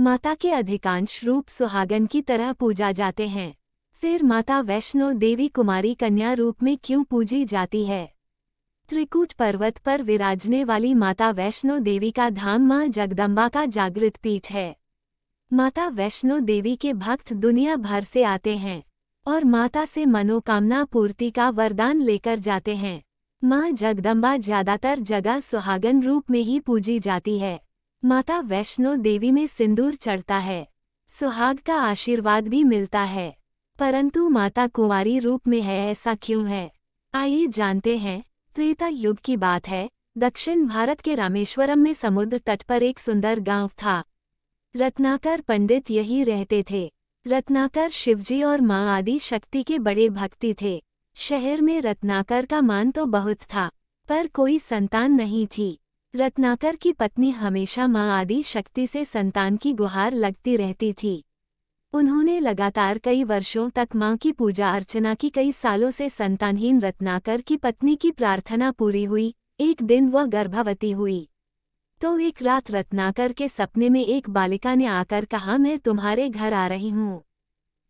माता के अधिकांश रूप सुहागन की तरह पूजा जाते हैं। फिर माता वैष्णो देवी कुमारी कन्या रूप में क्यों पूजी जाती है? त्रिकूट पर्वत पर विराजने वाली माता वैष्णो देवी का धाम मां जगदम्बा का जागृत पीठ है। माता वैष्णो देवी के भक्त दुनिया भर से आते हैं और माता से मनोकामना पूर्ति का वरदान लेकर जाते हैं। मां जगदम्बा ज्यादातर जगह सुहागन रूप में ही पूजी जाती है। माता वैष्णो देवी में सिंदूर चढ़ता है, सुहाग का आशीर्वाद भी मिलता है, परंतु माता कुंवारी रूप में है, ऐसा क्यों है? आइए जानते हैं। त्रेता युग की बात है। दक्षिण भारत के रामेश्वरम में समुद्र तट पर एक सुंदर गांव था। रत्नाकर पंडित यही रहते थे। रत्नाकर शिवजी और मां आदि शक्ति के बड़े भक्ति थे। शहर में रत्नाकर का मान तो बहुत था, पर कोई संतान नहीं थी। रत्नाकर की पत्नी हमेशा मां आदि शक्ति से संतान की गुहार लगती रहती थी। उन्होंने लगातार कई वर्षों तक मां की पूजा अर्चना की। कई सालों से संतानहीन रत्नाकर की पत्नी की प्रार्थना पूरी हुई। एक दिन वह गर्भवती हुई तो एक रात रत्नाकर के सपने में एक बालिका ने आकर कहा, मैं तुम्हारे घर आ रही हूँ,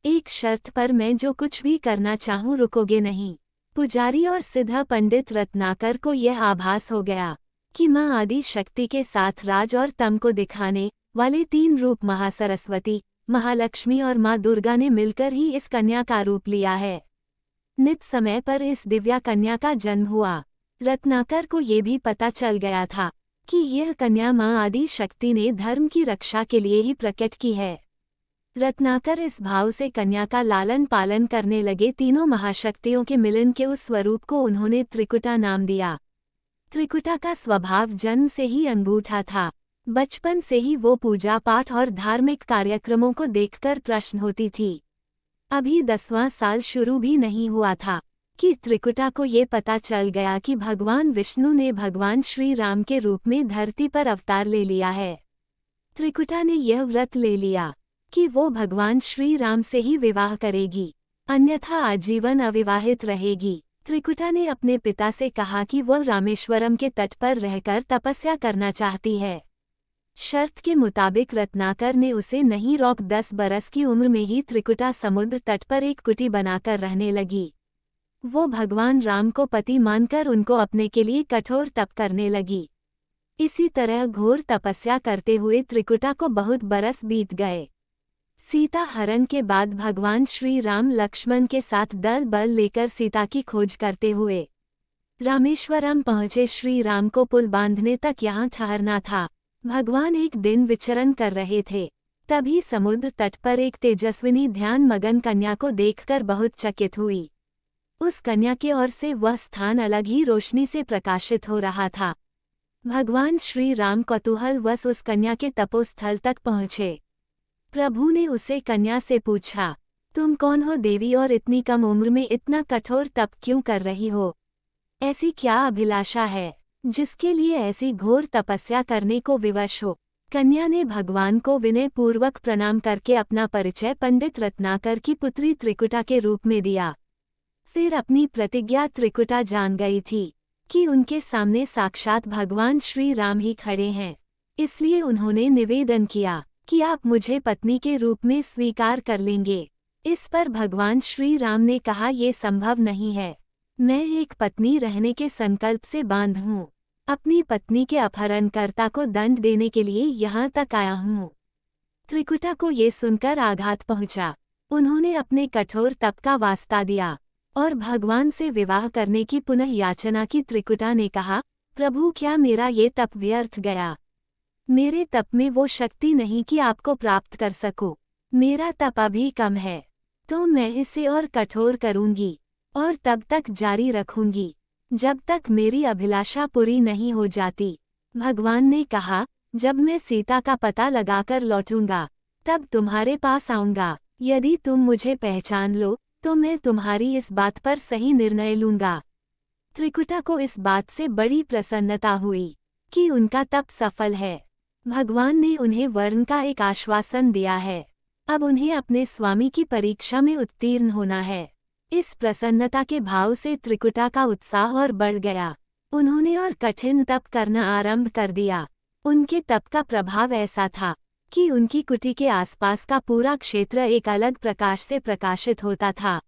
एक शर्त पर, मैं जो कुछ भी करना चाहूँ रुकोगे नहीं। पुजारी और सिद्ध पंडित रत्नाकर को यह आभास हो गया कि मां आदि शक्ति के साथ राज और तम को दिखाने वाले तीन रूप महासरस्वती, महालक्ष्मी और मां दुर्गा ने मिलकर ही इस कन्या का रूप लिया है। नित समय पर इस दिव्या कन्या का जन्म हुआ। रत्नाकर को ये भी पता चल गया था कि यह कन्या मां आदि शक्ति ने धर्म की रक्षा के लिए ही प्रकट की है। रत्नाकर इस भाव से कन्या का लालन पालन करने लगे। तीनों महाशक्तियों के मिलन के उस स्वरूप को उन्होंने त्रिकुटा नाम दिया। त्रिकुटा का स्वभाव जन्म से ही अंगूठा था। बचपन से ही वो पूजा पाठ और धार्मिक कार्यक्रमों को देखकर प्रसन्न होती थी। अभी 10वां साल शुरू भी नहीं हुआ था कि त्रिकुटा को ये पता चल गया कि भगवान विष्णु ने भगवान श्री राम के रूप में धरती पर अवतार ले लिया है। त्रिकुटा ने यह व्रत ले लिया कि वो भगवान श्री राम से ही विवाह करेगी, अन्यथा आजीवन अविवाहित रहेगी। त्रिकुटा ने अपने पिता से कहा कि वह रामेश्वरम के तट पर रहकर तपस्या करना चाहती है। शर्त के मुताबिक रत्नाकर ने उसे नहीं रोक। 10 बरस की उम्र में ही त्रिकुटा समुद्र तट पर एक कुटी बनाकर रहने लगी। वो भगवान राम को पति मानकर उनको अपने के लिए कठोर तप करने लगी। इसी तरह घोर तपस्या करते हुए त्रिकुटा को बहुत बरस बीत गए। सीता हरण के बाद भगवान श्री राम लक्ष्मण के साथ दल बल लेकर सीता की खोज करते हुए रामेश्वरम पहुंचे। श्री राम को पुल बांधने तक यहाँ ठहरना था। भगवान एक दिन विचरण कर रहे थे, तभी समुद्र तट पर एक तेजस्विनी ध्यान मगन कन्या को देखकर बहुत चकित हुई। उस कन्या के ओर से वह स्थान अलग ही रोशनी से प्रकाशित हो रहा था। भगवान श्री राम कौतूहलवश उस कन्या के तपोस्थल तक पहुँचे। प्रभु ने उसे कन्या से पूछा, तुम कौन हो देवी, और इतनी कम उम्र में इतना कठोर तप क्यों कर रही हो? ऐसी क्या अभिलाषा है जिसके लिए ऐसी घोर तपस्या करने को विवश हो? कन्या ने भगवान को विनय पूर्वक प्रणाम करके अपना परिचय पंडित रत्नाकर की पुत्री त्रिकुटा के रूप में दिया। फिर अपनी प्रतिज्ञा त्रिकुटा जान गई थी कि उनके सामने साक्षात भगवान श्री राम ही खड़े हैं। इसलिए उन्होंने निवेदन किया कि आप मुझे पत्नी के रूप में स्वीकार कर लेंगे। इस पर भगवान श्री राम ने कहा, ये संभव नहीं है। मैं एक पत्नी रहने के संकल्प से बांध हूँ। अपनी पत्नी के अपहरणकर्ता को दंड देने के लिए यहाँ तक आया हूँ। त्रिकुटा को ये सुनकर आघात पहुँचा। उन्होंने अपने कठोर तप का वास्ता दिया और भगवान से विवाह करने की पुनः याचना की। त्रिकुटा ने कहा, प्रभु, क्या मेरा ये तप व्यर्थ गया? मेरे तप में वो शक्ति नहीं कि आपको प्राप्त कर सकूं। मेरा तप अभी कम है, तो मैं इसे और कठोर करूंगी और तब तक जारी रखूंगी जब तक मेरी अभिलाषा पूरी नहीं हो जाती। भगवान ने कहा, जब मैं सीता का पता लगाकर लौटूंगा तब तुम्हारे पास आऊंगा। यदि तुम मुझे पहचान लो तो मैं तुम्हारी इस बात पर सही निर्णय लूंगा। त्रिकुटा को इस बात से बड़ी प्रसन्नता हुई कि उनका तप सफल है। भगवान ने उन्हें वर्ण का एक आश्वासन दिया है। अब उन्हें अपने स्वामी की परीक्षा में उत्तीर्ण होना है। इस प्रसन्नता के भाव से त्रिकुटा का उत्साह और बढ़ गया। उन्होंने और कठिन तप करना आरंभ कर दिया। उनके तप का प्रभाव ऐसा था कि उनकी कुटी के आसपास का पूरा क्षेत्र एक अलग प्रकाश से प्रकाशित होता था।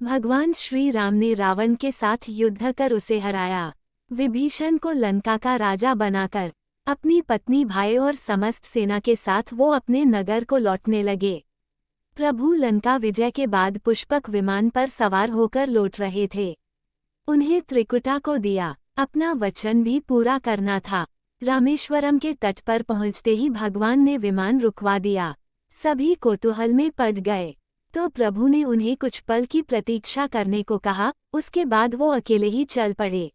भगवान श्री राम ने रावण के साथ युद्ध कर उसे हराया। विभीषण को लंका का राजा बनाकर अपनी पत्नी, भाई और समस्त सेना के साथ वो अपने नगर को लौटने लगे। प्रभु लंका विजय के बाद पुष्पक विमान पर सवार होकर लौट रहे थे। उन्हें त्रिकुटा को दिया अपना वचन भी पूरा करना था। रामेश्वरम के तट पर पहुंचते ही भगवान ने विमान रुकवा दिया। सभी कौतूहल में पड़ गए, तो प्रभु ने उन्हें कुछ पल की प्रतीक्षा करने को कहा। उसके बाद वो अकेले ही चल पड़े।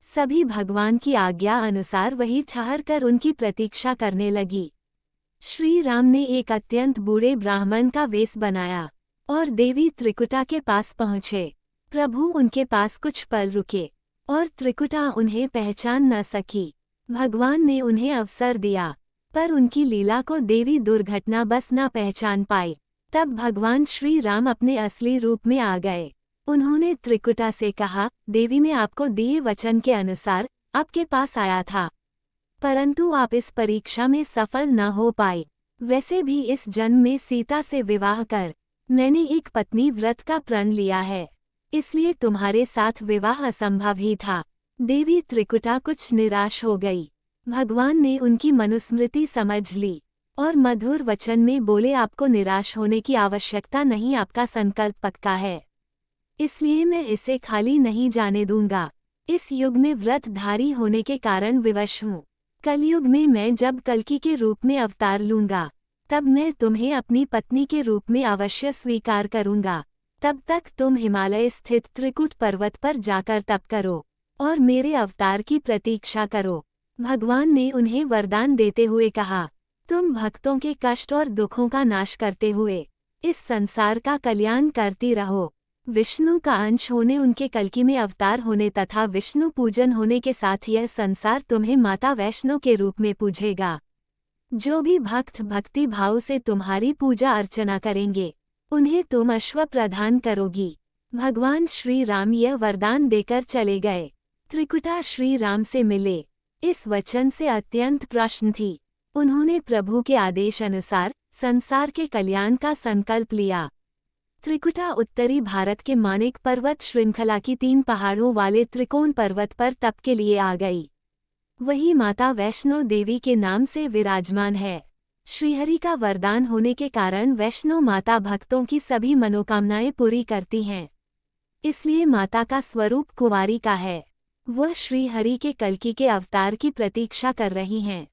सभी भगवान की आज्ञा अनुसार वही ठहर कर उनकी प्रतीक्षा करने लगी। श्री राम ने एक अत्यंत बूढ़े ब्राह्मण का वेश बनाया और देवी त्रिकुटा के पास पहुँचे। प्रभु उनके पास कुछ पल रुके और त्रिकुटा उन्हें पहचान न सकी। भगवान ने उन्हें अवसर दिया, पर उनकी लीला को देवी दुर्घटना बस न पहचान पाई। तब भगवान श्री राम अपने असली रूप में आ गए। उन्होंने त्रिकुटा से कहा, देवी, मैं आपको दिए वचन के अनुसार आपके पास आया था, परंतु आप इस परीक्षा में सफल न हो पाए। वैसे भी इस जन्म में सीता से विवाह कर मैंने एक पत्नी व्रत का प्रण लिया है, इसलिए तुम्हारे साथ विवाह असंभव ही था। देवी त्रिकुटा कुछ निराश हो गई। भगवान ने उनकी मनुस्मृति समझ ली और मधुर वचन में बोले, आपको निराश होने की आवश्यकता नहीं, आपका संकल्प पक्का है, इसलिए मैं इसे खाली नहीं जाने दूंगा। इस युग में व्रतधारी होने के कारण विवश हूँ। कलयुग में मैं जब कल्कि के रूप में अवतार लूंगा, तब मैं तुम्हें अपनी पत्नी के रूप में अवश्य स्वीकार करूंगा। तब तक तुम हिमालय स्थित त्रिकुट पर्वत पर जाकर तप करो और मेरे अवतार की प्रतीक्षा करो। भगवान ने उन्हें वरदान देते हुए कहा, तुम भक्तों के कष्ट और दुखों का नाश करते हुए इस संसार का कल्याण करती रहो। विष्णु का अंश होने, उनके कल्कि में अवतार होने तथा विष्णु पूजन होने के साथ यह संसार तुम्हें माता वैष्णो के रूप में पूजेगा। जो भी भक्त भक्ति भाव से तुम्हारी पूजा अर्चना करेंगे, उन्हें तुम अश्व प्रदान करोगी। भगवान श्री राम यह वरदान देकर चले गए। त्रिकुटा श्री राम से मिले। इस वचन से अत्यंत प्रसन्न थी। उन्होंने प्रभु के आदेश अनुसार संसार के कल्याण का संकल्प लिया। त्रिकुटा उत्तरी भारत के माणिक पर्वत श्रृंखला की 3 पहाड़ों वाले त्रिकोण पर्वत पर तप के लिए आ गई। वही माता वैष्णो देवी के नाम से विराजमान है। श्रीहरि का वरदान होने के कारण वैष्णो माता भक्तों की सभी मनोकामनाएं पूरी करती हैं। इसलिए माता का स्वरूप कुंवारी का है। वह श्रीहरि के कल्कि के अवतार की प्रतीक्षा कर रही हैं।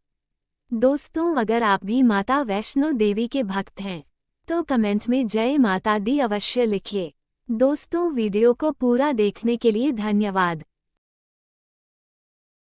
दोस्तों, अगर आप भी माता वैष्णो देवी के भक्त हैं तो कमेंट में जय माता दी अवश्य लिखिए। दोस्तों, वीडियो को पूरा देखने के लिए धन्यवाद।